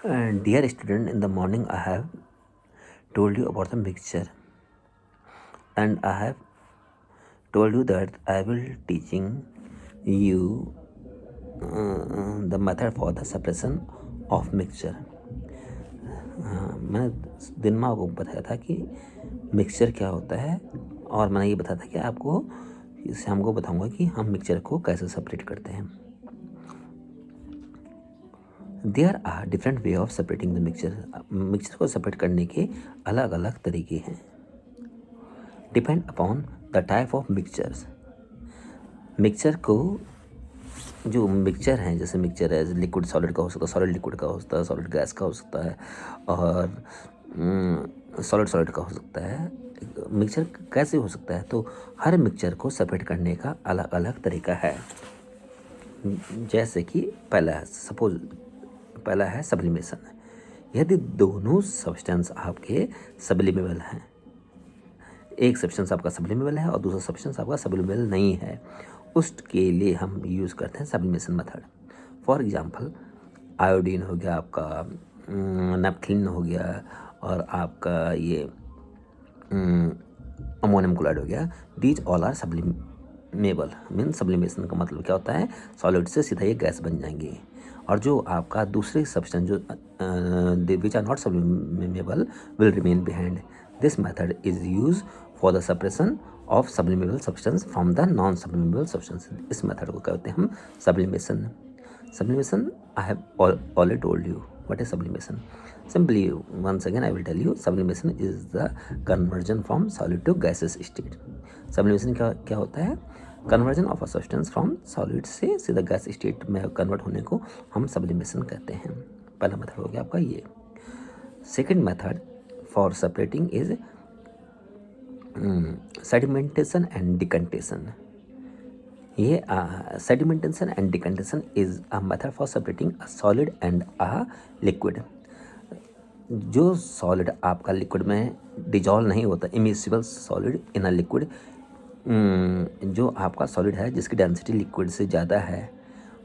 Dear student, in the morning I have told you about the mixture, and I have told you that I will teaching you the method for the separation of mixture. मैं दिन में आपको बताया था कि mixture क्या होता है, और मैंने ये बताया था कि आपको इससे हमको बताऊंगा कि हम मिक्सचर को कैसे सेपरेट करते हैं. There are different way of separating the mixture. Mixture को सेपरेट करने के अलग अलग तरीके हैं. Depend upon the type of mixtures. Mixture को जो मिक्सचर हैं, जैसे मिक्सचर है लिक्विड सॉलिड का हो सकता है, सॉलिड लिक्विड का हो सकता है, सॉलिड गैस का हो सकता है, और सॉलिड सॉलिड का हो सकता है. मिक्सचर कैसे हो सकता है, तो हर मिक्सचर को सेपरेट करने का अलग अलग तरीका है. जैसे कि पहला है सब्लिमेशन. यदि दोनों सब्सटेंस आपके सब्लिमेबल हैं, एक सब्सटेंस आपका सब्लिमेबल है और दूसरा सब्सटेंस आपका सब्लिमेबल नहीं है, उसके लिए हम यूज़ करते हैं sublimation method. For example, iodine हो गया आपका, नेपथलीन हो गया, और आपका ये अमोनियम क्लोराइड हो गया. These all are sublimable. Mean sublimation का मतलब क्या होता है, सॉलिड से सीधा ये गैस बन जाएंगे. और जो आपका दूसरे सब्सटेंस जो which are not sublimable will remain behind. This method is use for the separation of sublimable substance from the non sublimable substance. इस मेथड को कहते हैं हम sublimation. Sublimation, I have already told you what is sublimation. Simply, once again I will tell you, sublimation is the conversion from solid to gaseous state. Sublimation क्या होता है, conversion of a substance from solid से सीधा gas state में convert होने को हम sublimation कहते हैं. पहला मेथड हो गया आपका ये. Second method for separating is sedimentation and decantation. ये sedimentation and decantation is a method for separating a solid and a liquid. जो सॉलिड आपका लिक्विड में डिजॉल्व नहीं होता, immiscible solid in a liquid, जो आपका सॉलिड है जिसकी डेंसिटी लिक्विड से ज़्यादा है,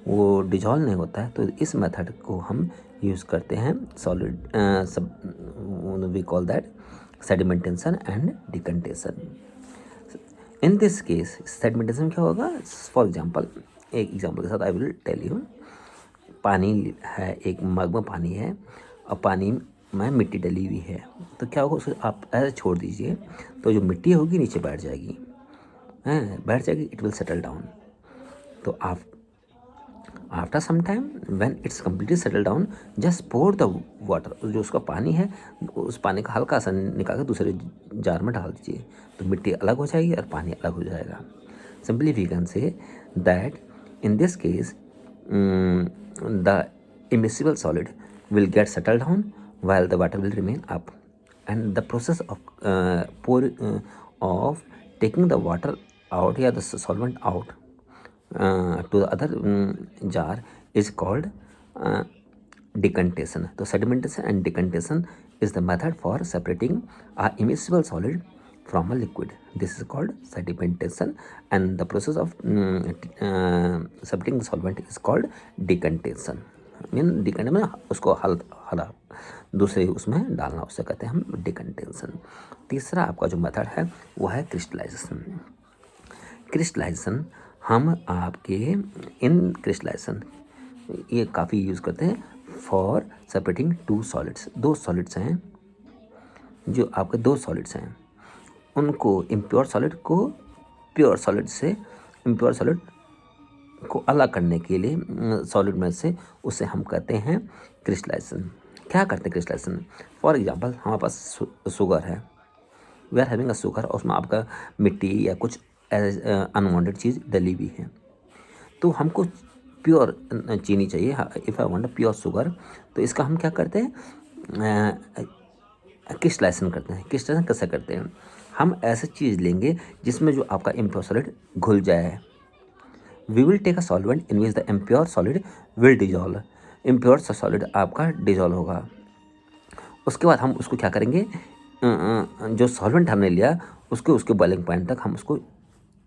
वो डिजॉल्व नहीं होता है, तो इस मेथड को हम यूज़ करते हैं solid we call that sedimentation and decantation. In this case sedimentation क्या होगा, फॉर एग्जांपल, एक एग्जांपल के साथ आई विल टेल यू. पानी है, एक मग में पानी है और पानी में मिट्टी डली हुई है, तो क्या होगा, उसको आप ऐसे छोड़ दीजिए तो जो मिट्टी होगी नीचे बैठ जाएगी, बैठ जाएगी, इट विल सेटल डाउन. तो आप after some time when it's completely settle down, just pour the water. जो उसका पानी है उस पानी का हल्का सा निकाल कर दूसरे जार में डाल दीजिए, तो मिट्टी अलग हो जाएगी और पानी अलग हो जाएगा. Simply we can say that in this case the immiscible solid will get settled down while the water will remain up, and the process of taking the water out, the solvent out to the other jar is called decantation. So sedimentation and decantation is the method for separating a immiscible solid from a liquid. This is called sedimentation, and the process of separating the solvent is called decantation. Mean decant में उसको हरा दूसरे उसमें डालना, उससे कहते हैं हम डिकंटेंशन. तीसरा आपका जो मेथड है वो है क्रिस्टलाइजेशन. क्रिस्टलाइजेशन हम आपके इन क्रिस्टलाइजेशन ये काफ़ी यूज़ करते हैं फॉर सेपरेटिंग टू सॉलिड्स. दो सॉलिड्स हैं, जो आपके दो सॉलिड्स हैं, उनको इम्प्योर सॉलिड को प्योर सॉलिड से, इम्प्योर सॉलिड को अलग करने के लिए सॉलिड में से, उसे हम कहते हैं क्रिस्टलाइजेशन. क्या करते हैं क्रिस्टलाइजेशन, फॉर एग्जांपल हमारे पास शुगर है, we are having a sugar, और उसमें आपका मिट्टी या कुछ अनवांटेड चीज़ डली हुई है, तो हमको प्योर चीनी चाहिए. If I want a pure sugar, तो इसका हम क्या करते हैं, क्रिस्टलाइजेशन करते हैं. क्रिस्टलाइजेशन कैसे करते हैं, हम ऐसी चीज़ लेंगे जिसमें जो आपका इम्प्योर सॉलिड घुल जाए. We will take a solvent in which the impure solid will dissolve. Impure solid आपका डिजॉल्व होगा. उसके बाद हम उसको क्या करेंगे, जो सॉल्वेंट हमने लिया उसके बॉइलिंग पॉइंट तक हम उसको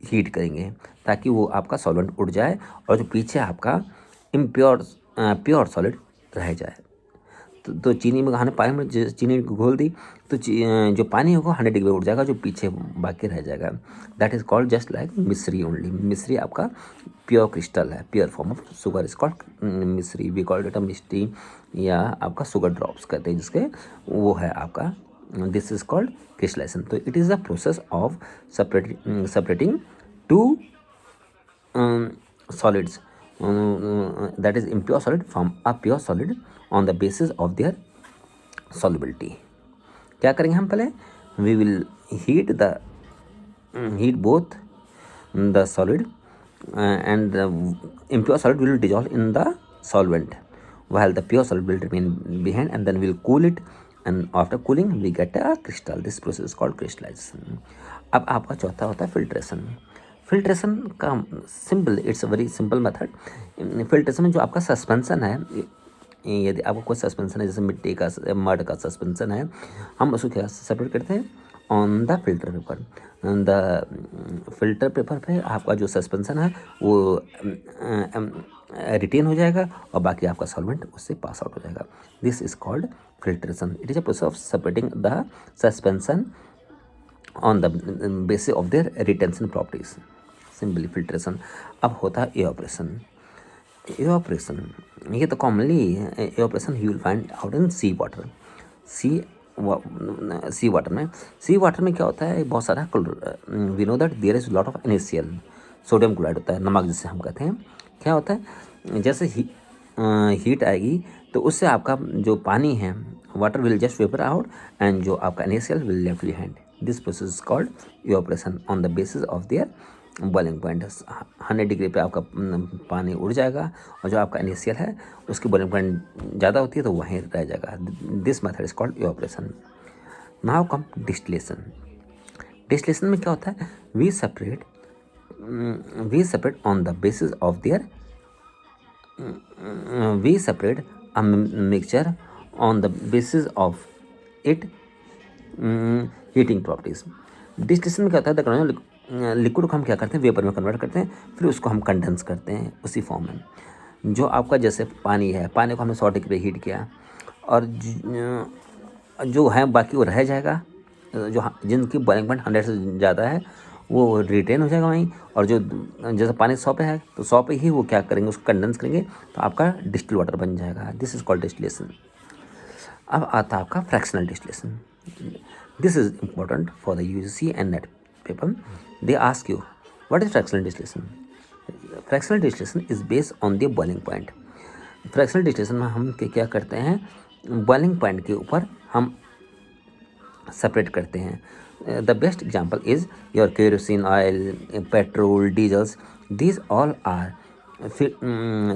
हीट करेंगे, ताकि वो आपका सॉल्वेंट उड़ जाए और जो पीछे आपका प्योर सॉलिड रह जाए. तो चीनी में हमने पानी में चीनी को घोल दी तो जो पानी होगा 100 डिग्री उठ जाएगा, जो पीछे बाकी रह जाएगा। That is called just like मिश्री ओनली। मिश्री आपका प्योर क्रिस्टल है, pure form of sugar is called मिश्री। वी कॉल्ड इट अ मिष्टी या आपका शुगर ड्रॉप्स कहते हैं जिसके, वो है आपका, दिस इज कॉल्ड क्रिस्टलाइजेशन। तो it is the process of separating two solids, that is impure solid from a pure solid on the basis of their solubility। क्या करेंगे हम पहले, we will heat both the solid and the impure solid will dissolve in the solvent while the pure solid will remain behind, and then we'll cool it, and after cooling we get a crystal। This process is called crystallization। अब आपका चौथा होता है filtration. Filtration का simple, it's a very simple method. Filtration में जो आपका suspension है, यदि आपको कोई सस्पेंसन है जैसे मिट्टी का, मड का सस्पेंसन है, हम उसको क्या सेपरेट करते हैं on the filter paper. The filter paper पे आपका जो सस्पेंसन है वो रिटेन हो जाएगा और बाकी आपका सॉल्वेंट उससे पास आउट हो जाएगा। This is called filtration. It is a process of separating the suspension on the basis of their retention properties, simply filtration. अब होता है एवापोरेशन। एवापोरेशन ये तो commonly evaporation you will find out in sea water. Sea water में क्या होता है, बहुत सारा we know that there is lot of NaCl, sodium chloride होता है, नमक जिसे हम कहते हैं। क्या होता है, जैसे हीट आएगी तो उससे आपका जो पानी है, water will just vapour out and जो आपका NaCl will left behind. This process is called evaporation on the basis of their boiling point. 100 degree पे आपका पानी उड़ जाएगा और जो आपका NaCl है उसकी बॉइलिंग पॉइंट ज़्यादा होती है तो वहीं रह जाएगा। This method is called evaporation. Now come distillation. Distillation में क्या होता है, we separate on the basis of their, we separate a mixture on the basis of it heating properties. Distillation में क्या होता है, लिक्विड को हम क्या करते हैं, वेपर में कन्वर्ट करते हैं, फिर उसको हम कंडेंस करते हैं उसी फॉर्म में। जो आपका जैसे पानी है, पानी को हमने 100 डिग्री पे हीट किया और जो है बाकी वो रह जाएगा, जो जिनकी बॉइलिंग पॉइंट 100 से ज़्यादा है वो रिटेन हो जाएगा वहीं, और जो जैसे पानी 100 पे है तो 100 पे ही वो क्या करेंगे, उसको कंडेंस करेंगे तो आपका डिस्टिल वाटर बन जाएगा। This is called distillation. अब आता है आपका fractional distillation. This is important for the UGC and net paper. They ask you, what is fractional distillation? Fractional distillation is based on the boiling point। Fractional distillation में हम क्या करते हैं, boiling point के ऊपर हम सेपरेट करते हैं। The best example is your kerosene oil, petrol, diesels, these all are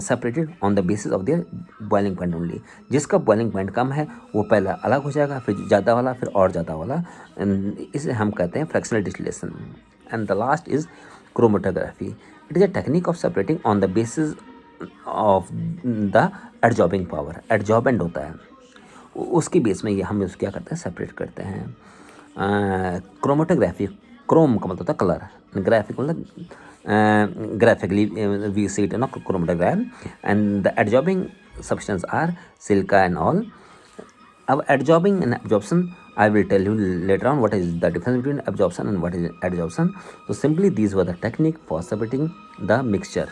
separated on the basis of their boiling point only. जिसका बॉइलिंग पॉइंट कम है वो पहला अलग हो जाएगा, फिर ज़्यादा वाला, फिर और ज़्यादा वाला, इसे हम कहते हैं fractional distillation. And the last is chromatography। It is a technique of separating on the basis of the adsorbing power। adsorbent होता है, उसकी बेस में ये हम उसको क्या करते हैं, सेपरेट करते हैं। क्रोमेटोग्राफी, क्रोम का मतलब होता है कलर, ग्राफिक मतलब graphically we see it in chromatograph, and the adsorbing substance are silica and all. अब adsorbing and absorption, I will tell you later on what is the difference between absorption and what is adsorption। So simply these were the technique for separating the mixture।